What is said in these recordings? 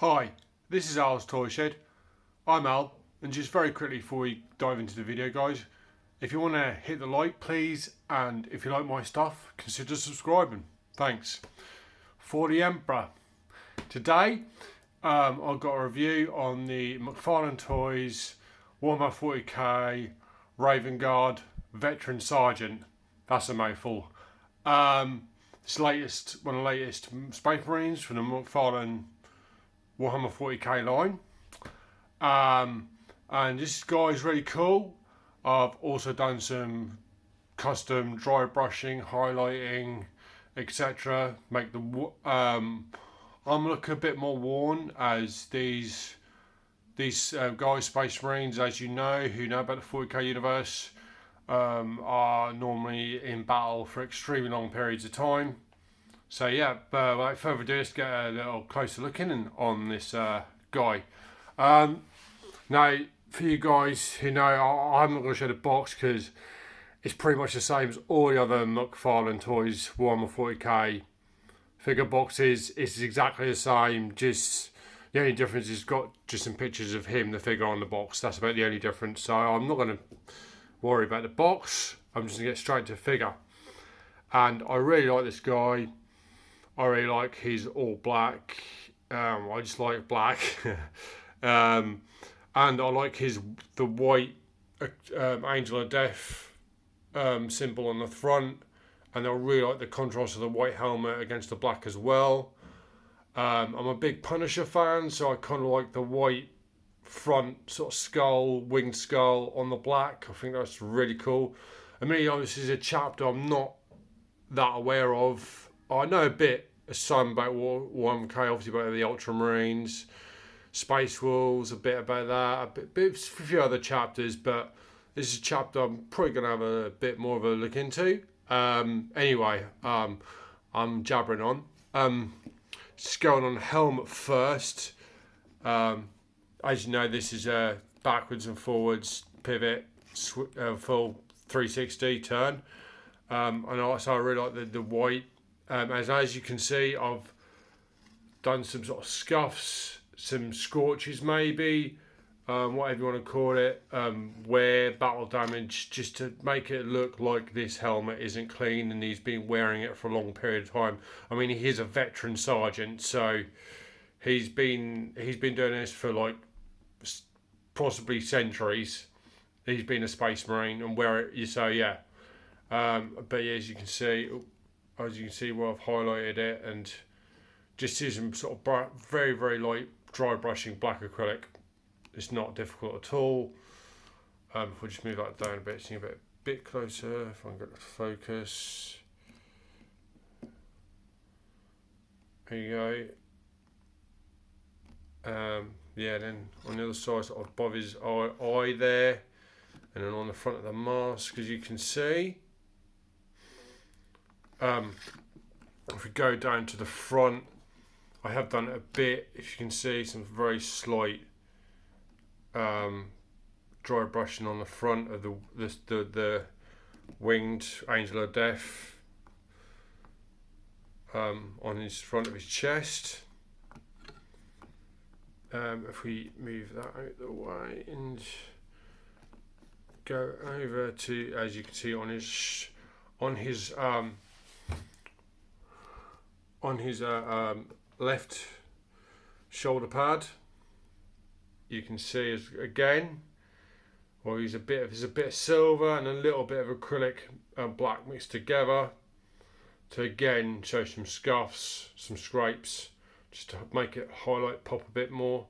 Hi, this is Al's Toy Shed. I'm Al, and just very quickly before we dive into the video, guys, if you want to hit the like, please, and if you like my stuff, consider subscribing. Thanks. For the Emperor, today I've got a review on the McFarlane Toys Warhammer 40k Raven Guard Veteran Sergeant. That's a mouthful. It's one of the latest Space Marines from the McFarlane Warhammer 40k line, and this guy's really cool. I've also done some custom dry brushing, highlighting, etc. Make the I'm looking a bit more worn, as these guys, Space Marines, as you know, who know about the 40k universe, are normally in battle for extremely long periods of time. So yeah, but without further ado, let's get a little closer looking on this guy. Now, for you guys who know, I'm not going to show the box because it's pretty much the same as all the other McFarlane Toys Warhammer 40k figure boxes. It's exactly the same, just the only difference is got just some pictures of him, the figure, on the box. That's about the only difference. So I'm not going to worry about the box. I'm just going to get straight to the figure. And I really like this guy. I really like his all black. I just like black. And I like the white Angel of Death symbol on the front. And I really like the contrast of the white helmet against the black as well. I'm a big Punisher fan, so I kind of like the white front sort of skull, winged skull on the black. I think that's really cool. I mean, this is a chapter I'm not that aware of. I know a bit, some about Warhammer, obviously about the Ultramarines, Space Wolves, a bit about that, a few other chapters, but this is a chapter I'm probably going to have a bit more of a look into. Anyway, I'm jabbering on. Just going on helmet first. As you know, this is a backwards and forwards pivot, full 360 turn. And also I really like the white. As you can see, I've done some sort of scuffs, some scorches maybe, whatever you want to call it, wear, battle damage, just to make it look like this helmet isn't clean and he's been wearing it for a long period of time. I mean, he is a veteran sergeant, so he's been doing this for like possibly centuries. He's been a Space Marine and wear it, so yeah. But yeah, as you can see, where I've highlighted it, and just use some sort of very, very light dry brushing black acrylic. It's not difficult at all. If we just move that down a bit, see a bit closer, if I can get the focus. There you go. Yeah, then on the other side, sort of above his eye there, and then on the front of the mask, as you can see. If we go down to the front, I have done it a bit. If you can see, some very slight dry brushing on the front of the winged Angel of Death, on his front of his chest. If we move that out the way and go over to, as you can see, on his left shoulder pad, you can see again, well, there's a bit of silver and a little bit of acrylic and black mixed together to again show some scuffs, some scrapes, just to make it highlight, pop a bit more,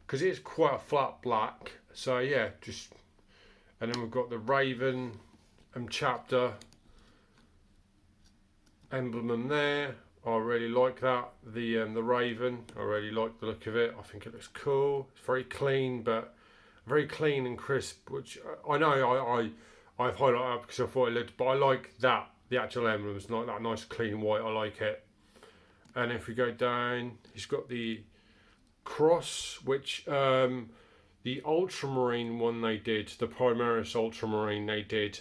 because it's quite a flat black. So yeah, and then we've got the Raven chapter emblem there. I really like that. The Raven, I really like the look of it. I think it looks cool. It's very clean, but very clean and crisp, which I know I've highlighted up because I thought it looked, but I like that. The actual emblem is not that nice clean white. I like it. And if we go down, he's got the cross, which the Ultramarine one they did, the Primaris Ultramarine they did,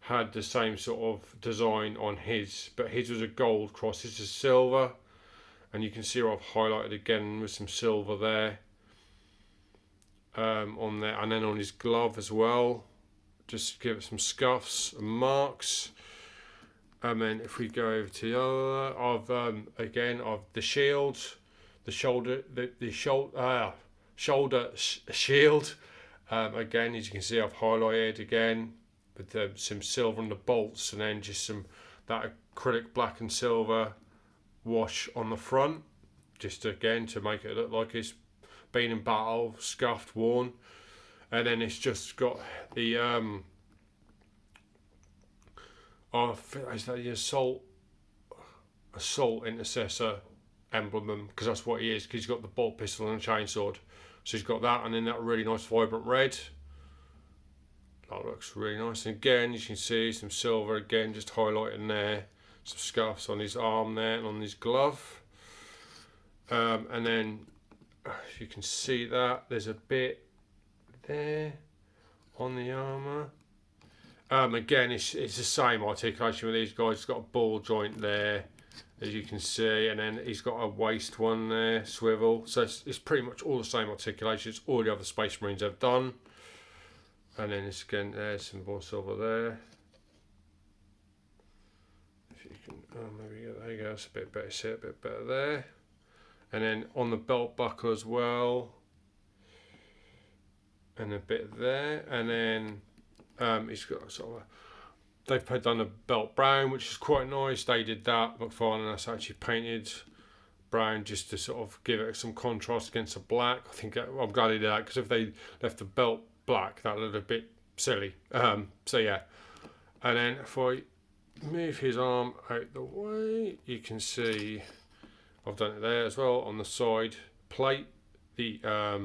had the same sort of design on his, but his was a gold cross. This is silver, and you can see I've highlighted again with some silver there on there, and then on his glove as well, just to give it some scuffs and marks. And then if we go over to the other, I've the shield, the shoulder, shoulder shield. Again, as you can see, I've highlighted again with some silver on the bolts, and then just that acrylic black and silver wash on the front, just again to make it look like it's been in battle, scuffed, worn. And then it's just got the is that the assault intercessor emblem, because that's what he is, because he's got the bolt pistol and a chainsword. So he's got that, and then that really nice vibrant red. That looks really nice. And again, you can see some silver again, just highlighting there. Some scuffs on his arm there and on his glove. And then, if you can see that, there's a bit there on the armour. Again, it's the same articulation with these guys. He's got a ball joint there, as you can see, and then he's got a waist one there, swivel. So it's pretty much all the same articulations all the other Space Marines have done. And then it's again, there's some more silver there. If you can, maybe there you go. It's a bit better. See, a bit better there. And then on the belt buckle as well, and a bit there, and then he's got sort of they've done a belt brown, which is quite nice. They did that. McFarlane, that's actually painted brown just to sort of give it some contrast against the black. I think I'm glad they did that, because if they left the belt black, that looked a bit silly. So yeah, and then if I move his arm out the way, you can see I've done it there as well on the side plate, the I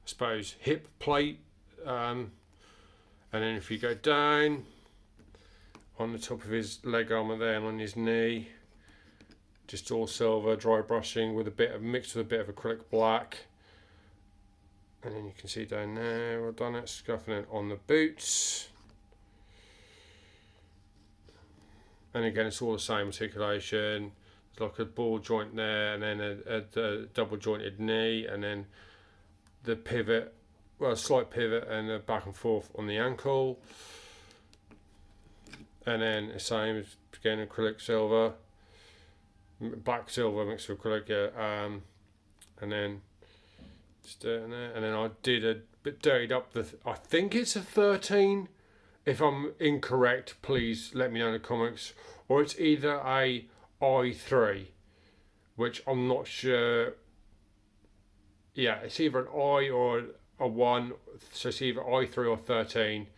suppose hip plate, and then if you go down on the top of his leg armour there and on his knee, just all silver, dry brushing with a bit of mixed with a bit of acrylic black. And then you can see down there, I've done it, scuffing it on the boots. And again, it's all the same articulation. It's like a ball joint there, and then a double jointed knee, and then the pivot, well, a slight pivot and a back and forth on the ankle. And then the same as again, acrylic silver, black silver mixed with acrylic, yeah. And then just doing there, and then I did a bit dirtied up I think it's a 13. If I'm incorrect, please let me know in the comments. Or it's either a I3, which I'm not sure. Yeah, it's either an I or a 1, so it's either I3 or 13.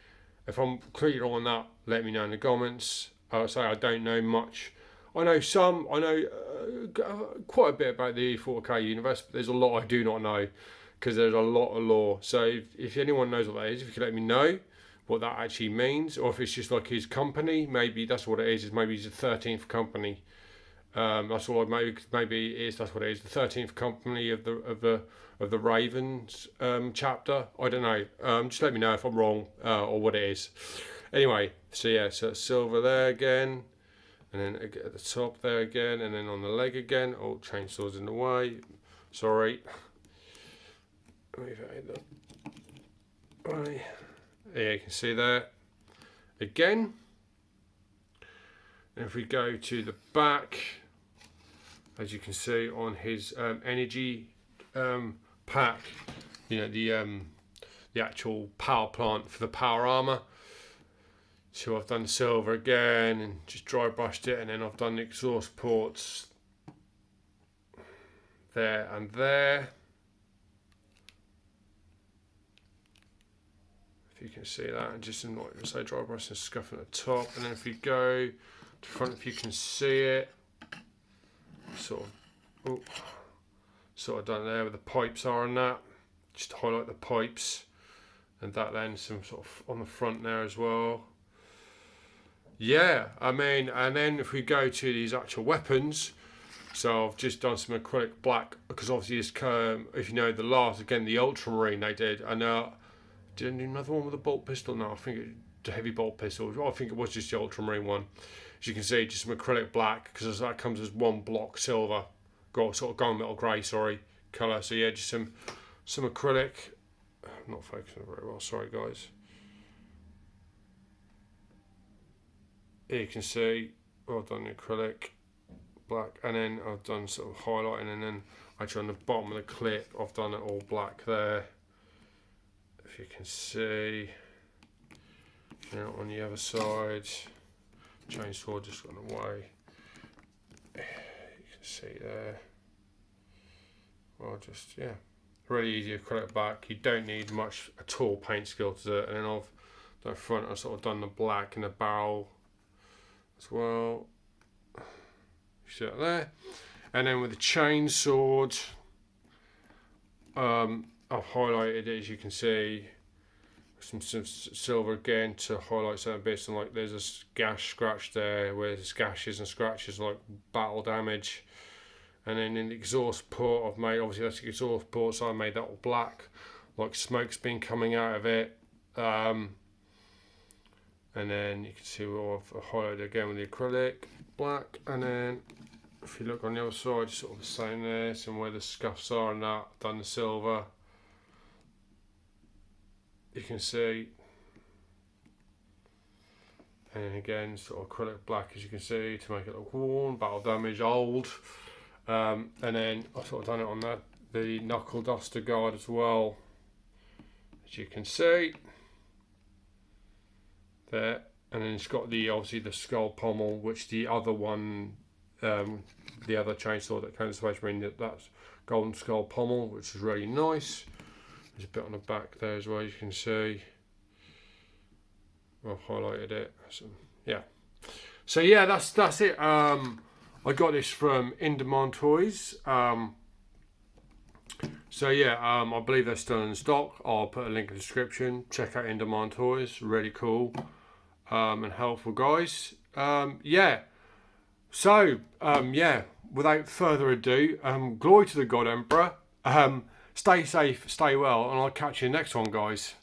If I'm clear on that, let me know in the comments. I'll say I don't know much. I know quite a bit about the 40k universe, but there's a lot I do not know, because there's a lot of lore. So if anyone knows what that is, if you could let me know what that actually means, or if it's just like his company, maybe that's what it is maybe he's the 13th company. That's all. Maybe it is. That's what it is. The 13th company of the Ravens chapter. I don't know. Just let me know if I'm wrong or what it is. Anyway, so yeah, so it's silver there again, and then at the top there again, and then on the leg again. Oh, chainsaw's in the way. Sorry. Move it right. Yeah, you can see there again. And if we go to the back, as you can see on his energy pack, you know, the actual power plant for the power armor. So I've done silver again and just dry brushed it, and then I've done the exhaust ports there and there. If you can see that, and just like I say, dry brush and scuff at the top, and then if you go to front, if you can see it, sort of done there where the pipes are on that, just to highlight the pipes, and that then some sort of on the front there as well. Yeah, I mean, and then if we go to these actual weapons, so I've just done some acrylic black, because obviously this, if you know the last, again, the Ultramarine they did, and did I do another one with a bolt pistol? No, I think it's a heavy bolt pistol. I think it was just the Ultramarine one. As you can see, just some acrylic black, because that comes as one block silver, got sort of gunmetal grey, colour. So yeah, just some acrylic. I'm not focusing very well, sorry guys. Here you can see I've done the acrylic black, and then I've done sort of highlighting, and then actually on the bottom of the clip I've done it all black there, if you can see. Now on the other side, chainsaw just gone away, you can see there. Well, just, yeah, really easy acrylic back. You don't need much at all paint skill to do it. And then I've done front, I've sort of done the black in the barrel as well. You see that there. And then with the chainsaw, I've highlighted it, as you can see, some silver again to highlight certain bits, and like there's a gash scratch there where there's gashes and scratches like battle damage. And then in the exhaust port I've made, obviously that's the exhaust port, so I made that all black, like smoke's been coming out of it. And then you can see where I've highlighted again with the acrylic black. And then if you look on the other side, sort of the same there, some where the scuffs are and that, I've done the silver. You can see, and again sort of acrylic black, as you can see, to make it look worn, battle damage, old. And then I've sort of done it on the knuckle duster guard as well, as you can see there. And then it's got obviously the skull pommel, which the other one, the other chainsaw that came to Space Marine, that's golden skull pommel, which is really nice. There's a bit on the back there as well, you can see. I've highlighted it. So, yeah. So yeah, that's it. I got this from In Demand Toys. So yeah, I believe they're still in stock. I'll put a link in the description. Check out In Demand Toys. Really cool and helpful, guys. Yeah. So yeah. Without further ado, glory to the God Emperor. Stay safe, stay well, and I'll catch you next one, guys.